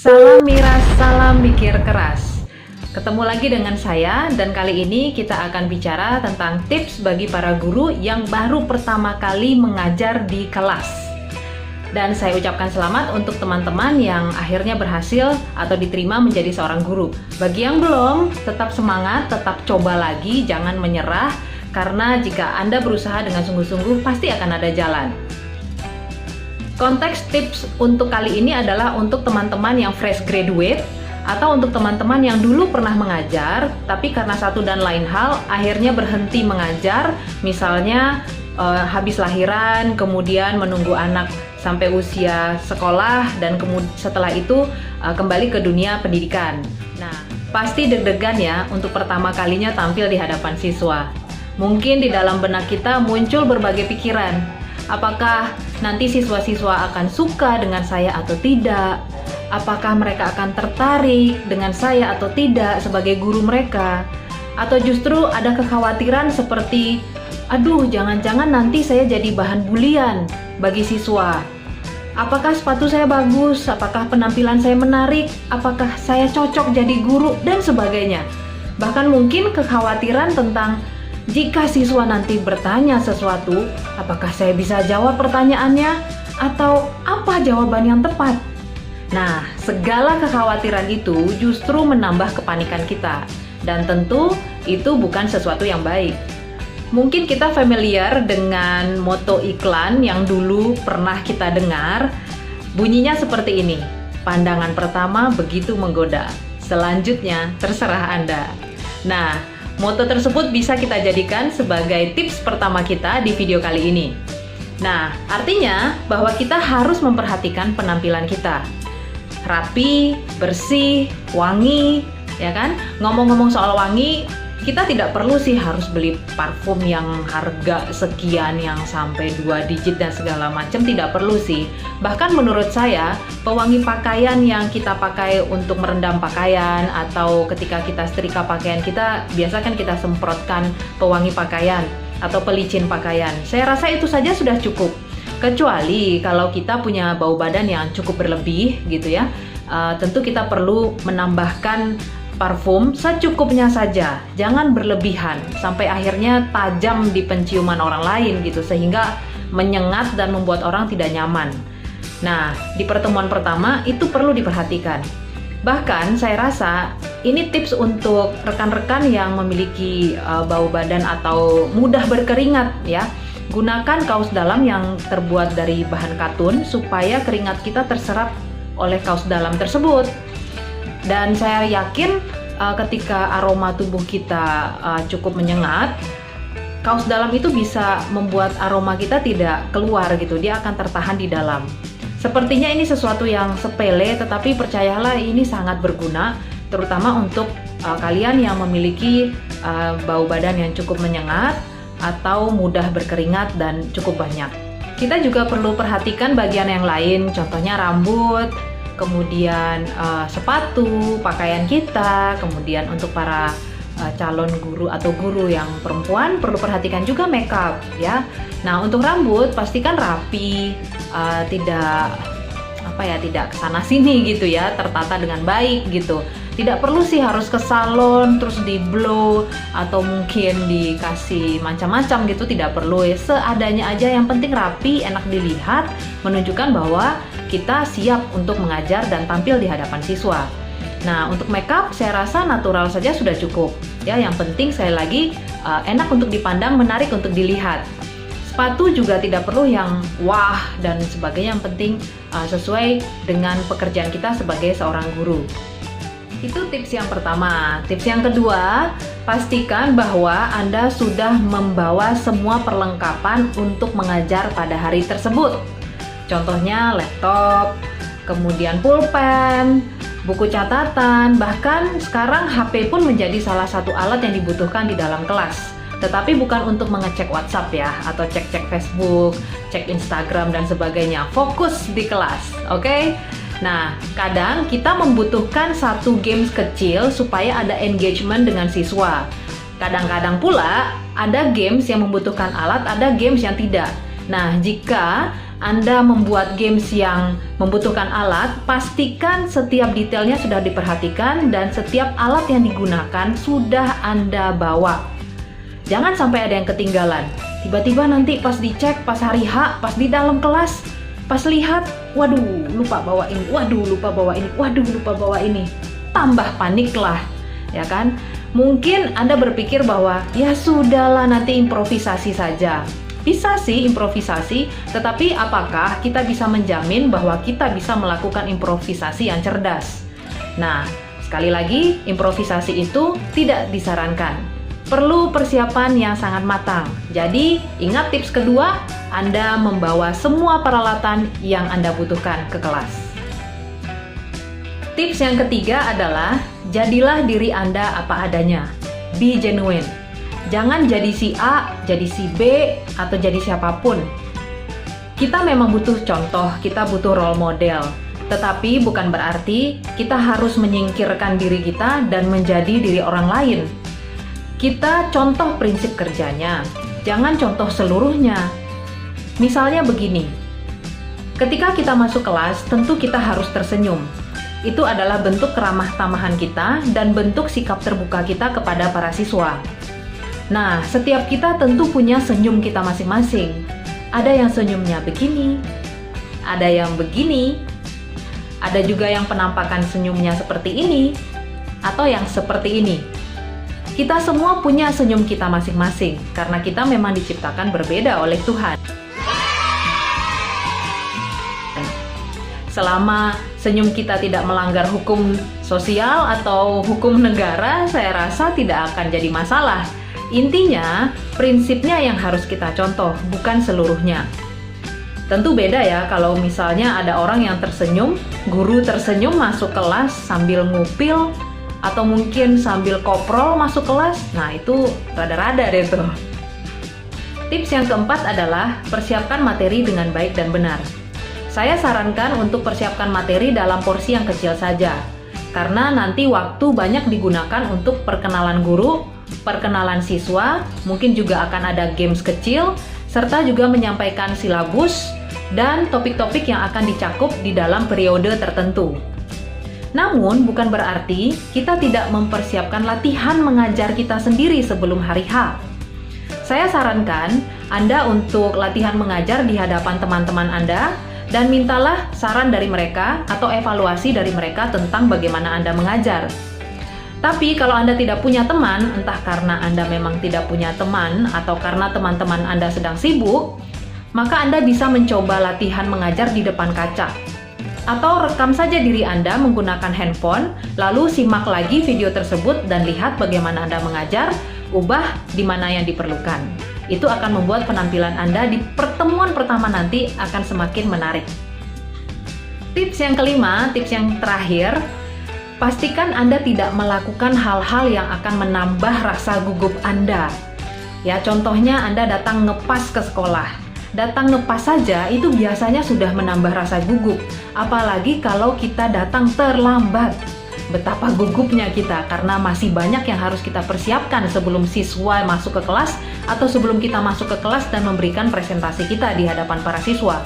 Salam miras, salam mikir keras. Ketemu lagi dengan saya dan kali ini kita akan bicara tentang tips bagi para guru yang baru pertama kali mengajar di kelas. Dan saya ucapkan selamat untuk teman-teman yang akhirnya berhasil atau diterima menjadi seorang guru. Bagi yang belum, tetap semangat, tetap coba lagi, jangan menyerah, karena jika Anda berusaha dengan sungguh-sungguh, pasti akan ada jalan. Konteks tips untuk kali ini adalah untuk teman-teman yang fresh graduate atau untuk teman-teman yang dulu pernah mengajar tapi karena satu dan lain hal akhirnya berhenti mengajar, misalnya habis lahiran, kemudian menunggu anak sampai usia sekolah dan setelah itu kembali ke dunia pendidikan. Nah, pasti deg-degan ya untuk pertama kalinya tampil di hadapan siswa. Mungkin di dalam benak kita muncul berbagai pikiran. Apakah nanti siswa-siswa akan suka dengan saya atau tidak? Apakah mereka akan tertarik dengan saya atau tidak sebagai guru mereka? Atau justru ada kekhawatiran seperti, aduh jangan-jangan nanti saya jadi bahan bulian bagi siswa. Apakah sepatu saya bagus? Apakah penampilan saya menarik? Apakah saya cocok jadi guru? Dan sebagainya. Bahkan mungkin kekhawatiran tentang jika siswa nanti bertanya sesuatu, apakah saya bisa jawab pertanyaannya? Atau apa jawaban yang tepat? Nah, segala kekhawatiran itu justru menambah kepanikan kita. Dan tentu itu bukan sesuatu yang baik. Mungkin kita familiar dengan moto iklan yang dulu pernah kita dengar. Bunyinya seperti ini, pandangan pertama begitu menggoda, selanjutnya terserah Anda. Nah, moto tersebut bisa kita jadikan sebagai tips pertama kita di video kali ini. Nah, artinya bahwa kita harus memperhatikan penampilan kita. Rapi, bersih, wangi, ya kan? Ngomong-ngomong soal wangi, kita tidak perlu sih harus beli parfum yang harga sekian yang sampai 2 digit dan segala macam, tidak perlu sih. Bahkan menurut saya, pewangi pakaian yang kita pakai untuk merendam pakaian atau ketika kita setrika pakaian kita, biasa kan kita semprotkan pewangi pakaian atau pelicin pakaian. Saya rasa itu saja sudah cukup. Kecuali kalau kita punya bau badan yang cukup berlebih gitu ya, tentu kita perlu menambahkan parfum secukupnya saja, jangan berlebihan sampai akhirnya tajam di penciuman orang lain gitu sehingga menyengat dan membuat orang tidak nyaman. Nah, di pertemuan pertama itu perlu diperhatikan. Bahkan saya rasa ini tips untuk rekan-rekan yang memiliki bau badan atau mudah berkeringat ya. Gunakan kaos dalam yang terbuat dari bahan katun supaya keringat kita terserap oleh kaos dalam tersebut. Dan saya yakin ketika aroma tubuh kita cukup menyengat, kaos dalam itu bisa membuat aroma kita tidak keluar gitu, dia akan tertahan di dalam. Sepertinya ini sesuatu yang sepele, tetapi percayalah ini sangat berguna, terutama untuk kalian yang memiliki bau badan yang cukup menyengat atau mudah berkeringat dan cukup banyak. Kita juga perlu perhatikan bagian yang lain, contohnya rambut, kemudian sepatu, pakaian kita, kemudian untuk para calon guru atau guru yang perempuan perlu perhatikan juga makeup ya. Nah, untuk rambut pastikan rapi, tidak kesana sini gitu ya, tertata dengan baik gitu. Tidak perlu sih harus ke salon terus di blow atau mungkin dikasih macam-macam gitu, tidak perlu ya. Seadanya aja, yang penting rapi, enak dilihat, menunjukkan bahwa kita siap untuk mengajar dan tampil di hadapan siswa. Nah, untuk makeup saya rasa natural saja sudah cukup. Ya, yang penting sekali lagi enak untuk dipandang, menarik untuk dilihat. Sepatu juga tidak perlu yang wah dan sebagainya, yang penting sesuai dengan pekerjaan kita sebagai seorang guru. Itu tips yang pertama. Tips yang kedua, pastikan bahwa Anda sudah membawa semua perlengkapan untuk mengajar pada hari tersebut. Contohnya laptop, kemudian pulpen, buku catatan, bahkan sekarang HP pun menjadi salah satu alat yang dibutuhkan di dalam kelas. Tetapi bukan untuk mengecek WhatsApp ya, atau cek-cek Facebook, cek Instagram dan sebagainya. Fokus di kelas, oke? Nah, kadang kita membutuhkan satu games kecil supaya ada engagement dengan siswa. Kadang-kadang pula ada games yang membutuhkan alat, ada games yang tidak. Nah, jika Anda membuat games yang membutuhkan alat, pastikan setiap detailnya sudah diperhatikan dan setiap alat yang digunakan sudah Anda bawa. Jangan sampai ada yang ketinggalan. Tiba-tiba nanti pas dicek, pas hari H, pas di dalam kelas, pas lihat, waduh, lupa bawa ini, waduh, lupa bawa ini, waduh, lupa bawa ini. Tambah panik lah, ya kan? Mungkin Anda berpikir bahwa, ya sudahlah nanti improvisasi saja. Bisa sih improvisasi, tetapi apakah kita bisa menjamin bahwa kita bisa melakukan improvisasi yang cerdas? Nah, sekali lagi, improvisasi itu tidak disarankan. Perlu persiapan yang sangat matang. Jadi, ingat tips kedua, Anda membawa semua peralatan yang Anda butuhkan ke kelas. Tips yang ketiga adalah, jadilah diri Anda apa adanya. Be genuine. Jangan jadi si A, jadi si B, atau jadi siapapun. Kita memang butuh contoh, kita butuh role model. Tetapi bukan berarti kita harus menyingkirkan diri kita dan menjadi diri orang lain. Kita contoh prinsip kerjanya, jangan contoh seluruhnya. Misalnya begini, ketika kita masuk kelas, tentu kita harus tersenyum. Itu adalah bentuk keramah tamahan kita dan bentuk sikap terbuka kita kepada para siswa. Nah, setiap kita tentu punya senyum kita masing-masing. Ada yang senyumnya begini, ada yang begini, ada juga yang penampakan senyumnya seperti ini, atau yang seperti ini. Kita semua punya senyum kita masing-masing, karena kita memang diciptakan berbeda oleh Tuhan. Selama senyum kita tidak melanggar hukum sosial atau hukum negara, saya rasa tidak akan jadi masalah. Intinya, prinsipnya yang harus kita contoh, bukan seluruhnya. Tentu beda ya kalau misalnya ada orang yang tersenyum, guru tersenyum masuk kelas sambil ngupil, atau mungkin sambil koprol masuk kelas, nah itu rada-rada deh tuh. Tips yang keempat adalah persiapkan materi dengan baik dan benar. Saya sarankan untuk persiapkan materi dalam porsi yang kecil saja, karena nanti waktu banyak digunakan untuk perkenalan guru, perkenalan siswa, mungkin juga akan ada games kecil, serta juga menyampaikan silabus dan topik-topik yang akan dicakup di dalam periode tertentu. Namun, bukan berarti kita tidak mempersiapkan latihan mengajar kita sendiri sebelum hari H. Saya sarankan Anda untuk latihan mengajar di hadapan teman-teman Anda dan mintalah saran dari mereka atau evaluasi dari mereka tentang bagaimana Anda mengajar. Tapi kalau Anda tidak punya teman, entah karena Anda memang tidak punya teman atau karena teman-teman Anda sedang sibuk, maka Anda bisa mencoba latihan mengajar di depan kaca. Atau rekam saja diri Anda menggunakan handphone, lalu simak lagi video tersebut dan lihat bagaimana Anda mengajar, ubah di mana yang diperlukan. Itu akan membuat penampilan Anda di pertemuan pertama nanti akan semakin menarik. Tips yang kelima, tips yang terakhir, pastikan Anda tidak melakukan hal-hal yang akan menambah rasa gugup Anda. Ya, contohnya Anda datang ngepas ke sekolah. Datang ngepas saja itu biasanya sudah menambah rasa gugup. Apalagi kalau kita datang terlambat. Betapa gugupnya kita karena masih banyak yang harus kita persiapkan sebelum siswa masuk ke kelas atau sebelum kita masuk ke kelas dan memberikan presentasi kita di hadapan para siswa.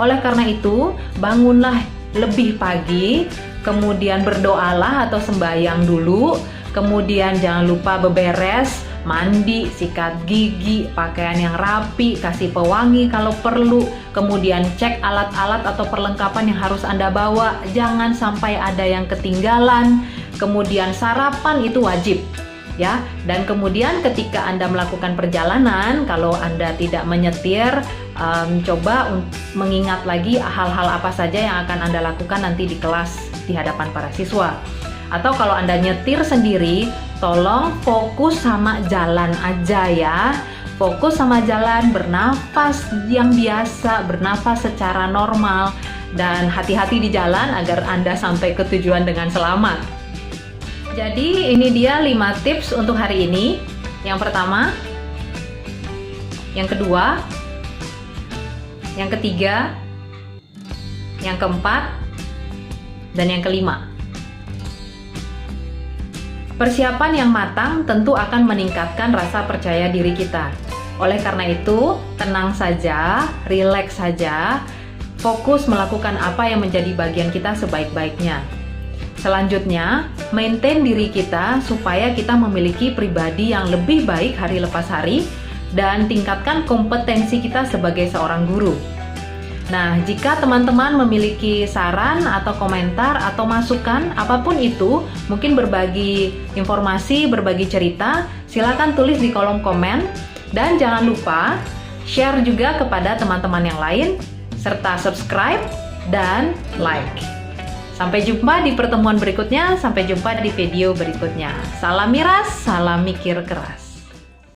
Oleh karena itu, bangunlah lebih pagi, kemudian berdoalah atau sembahyang dulu, kemudian jangan lupa beberes, mandi, sikat gigi, pakaian yang rapi, kasih pewangi kalau perlu, kemudian cek alat-alat atau perlengkapan yang harus Anda bawa, jangan sampai ada yang ketinggalan, kemudian sarapan itu wajib. Ya, dan kemudian ketika Anda melakukan perjalanan, kalau Anda tidak menyetir, coba mengingat lagi hal-hal apa saja yang akan Anda lakukan nanti di kelas di hadapan para siswa. Atau kalau Anda nyetir sendiri, tolong fokus sama jalan aja ya. Fokus sama jalan, bernafas yang biasa, bernafas secara normal, dan hati-hati di jalan agar Anda sampai ke tujuan dengan selamat. Jadi ini dia 5 tips untuk hari ini. Yang pertama, yang kedua, yang ketiga, yang keempat, dan yang kelima. Persiapan yang matang tentu akan meningkatkan rasa percaya diri kita. Oleh karena itu, tenang saja, rileks saja, fokus melakukan apa yang menjadi bagian kita sebaik-baiknya. Selanjutnya, maintain diri kita supaya kita memiliki pribadi yang lebih baik hari lepas hari dan tingkatkan kompetensi kita sebagai seorang guru. Nah, jika teman-teman memiliki saran atau komentar atau masukan apapun itu, mungkin berbagi informasi, berbagi cerita, silakan tulis di kolom komen dan jangan lupa share juga kepada teman-teman yang lain serta subscribe dan like. Sampai jumpa di pertemuan berikutnya, sampai jumpa di video berikutnya. Salam miras, salam mikir keras.